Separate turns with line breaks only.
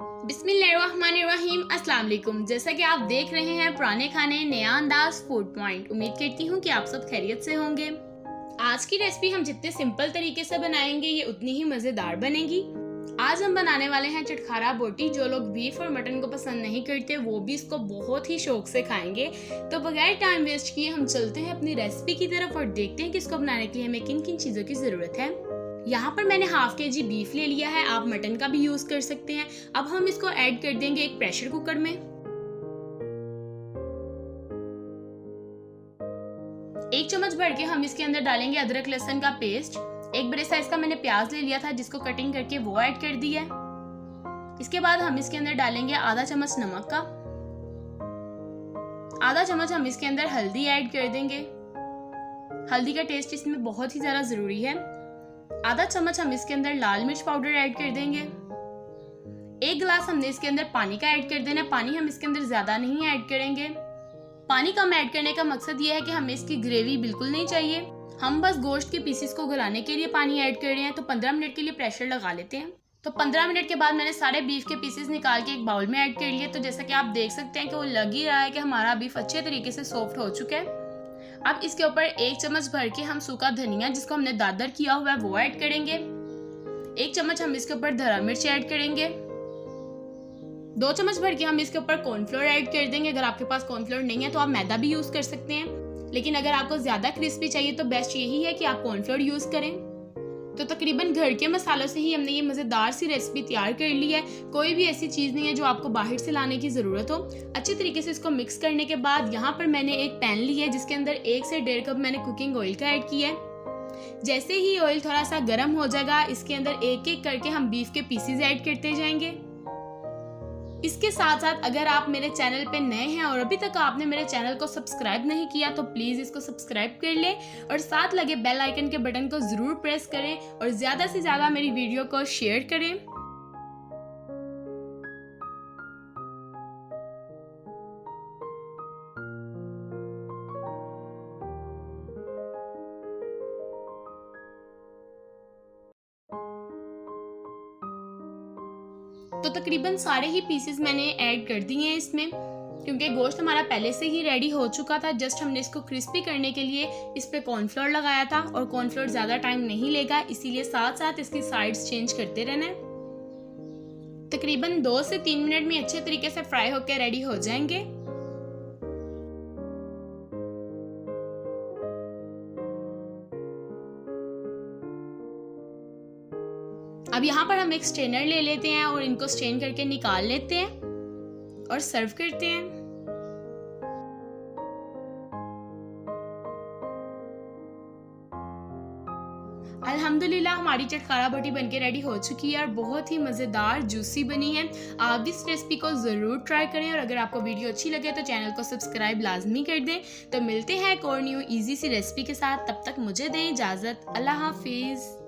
बिस्मिल्लाहिर्रहमानिर्रहीम। अस्सलाम वालेकुम। जैसा कि आप देख रहे हैं पुराने खाने नया अंदाज फूड पॉइंट, उम्मीद करती हूँ कि आप सब खैरियत से होंगे। आज की रेसिपी हम जितने सिंपल तरीके से बनाएंगे ये उतनी ही मज़ेदार बनेगी। आज हम बनाने वाले हैं चटखारा बोटी। जो लोग बीफ और मटन को पसंद नहीं करते वो भी इसको बहुत ही शौक से खाएंगे। तो बगैर टाइम वेस्ट किए हम चलते हैं अपनी रेसिपी की तरफ और देखते हैं कि इसको बनाने के लिए हमें किन किन चीज़ों की ज़रूरत है। यहाँ पर मैंने हाफ kg बीफ ले लिया है, आप मटन का भी यूज कर सकते हैं। अब हम इसको ऐड कर देंगे एक प्रेशर कुकर में। एक चम्मच भर के हम इसके अंदर डालेंगे अदरक लहसुन का पेस्ट। एक बड़े साइज का मैंने प्याज ले लिया था जिसको कटिंग करके वो ऐड कर दिया। इसके बाद हम इसके अंदर डालेंगे आधा चम्मच नमक का, आधा चम्मच हम इसके अंदर हल्दी ऐड कर देंगे। हल्दी का टेस्ट इसमें बहुत ही ज्यादा जरूरी है। आधा चम्मच हम इसके अंदर लाल मिर्च पाउडर ऐड कर देंगे। एक गिलास हमने इसके अंदर पानी का ऐड कर देना है। पानी हम इसके अंदर ज्यादा नहीं ऐड करेंगे। पानी कम ऐड करने का मकसद ये है कि हमें इसकी ग्रेवी बिल्कुल नहीं चाहिए, हम बस गोश्त के पीसेस को गलाने के लिए पानी ऐड कर रहे हैं। तो 15 मिनट के लिए प्रेशर लगा लेते हैं। तो 15 मिनट के बाद मैंने सारे बीफ के पीसेस निकाल के एक बाउल में ऐड कर लिए। तो जैसा कि आप देख सकते हैं कि वो लग ही रहा है कि हमारा बीफ अच्छे तरीके से सॉफ्ट हो चुका है। अब इसके ऊपर एक चम्मच भर के हम सूखा धनिया जिसको हमने दादर किया हुआ है वो ऐड करेंगे। एक चम्मच हम इसके ऊपर धरा मिर्च ऐड करेंगे। 2 चम्मच भर के हम इसके ऊपर कॉर्नफ्लोर ऐड कर देंगे। अगर आपके पास कॉर्नफ्लोर नहीं है तो आप मैदा भी यूज कर सकते हैं, लेकिन अगर आपको ज्यादा क्रिस्पी चाहिए तो बेस्ट यही है कि आप कॉर्नफ्लोर यूज करें। तो तकरीबन घर के मसालों से ही हमने ये मज़ेदार सी रेसिपी तैयार कर ली है। कोई भी ऐसी चीज़ नहीं है जो आपको बाहर से लाने की ज़रूरत हो। अच्छे तरीके से इसको मिक्स करने के बाद यहाँ पर मैंने एक पैन ली है जिसके अंदर 1 से 1.5 कप मैंने कुकिंग ऑयल का ऐड किया है। जैसे ही ऑयल थोड़ा सा गर्म हो जाएगा इसके अंदर एक एक करके हम बीफ के पीसेज ऐड करते जाएंगे। इसके साथ साथ अगर आप मेरे चैनल पे नए हैं और अभी तक आपने मेरे चैनल को सब्सक्राइब नहीं किया तो प्लीज़ इसको सब्सक्राइब कर लें और साथ लगे बेल आइकन के बटन को ज़रूर प्रेस करें और ज़्यादा से ज़्यादा मेरी वीडियो को शेयर करें। तो तकरीबन सारे ही पीसेस मैंने ऐड कर दिए हैं इसमें, क्योंकि गोश्त हमारा पहले से ही रेडी हो चुका था। जस्ट हमने इसको क्रिस्पी करने के लिए इस पे कॉर्नफ्लोर लगाया था और कॉर्नफ्लोर ज़्यादा टाइम नहीं लेगा, इसीलिए साथ साथ इसकी साइड्स चेंज करते रहना है। तकरीबन 2 से 3 मिनट में अच्छे तरीके से फ्राई होकर रेडी हो जाएंगे। अब यहाँ पर हम एक स्ट्रेनर ले लेते हैं और इनको स्ट्रेन करके निकाल लेते हैं और सर्व करते हैं। अल्हम्दुलिल्लाह हमारी चटखारा बोटी बनके रेडी हो चुकी है और बहुत ही मज़ेदार जूसी बनी है। आप भी इस रेसिपी को ज़रूर ट्राई करें और अगर आपको वीडियो अच्छी लगे तो चैनल को सब्सक्राइब लाजमी कर दें। तो मिलते हैं एक और न्यू इजी सी रेसिपी के साथ, तब तक मुझे दें इजाज़त। अल्लाह हाफिज़।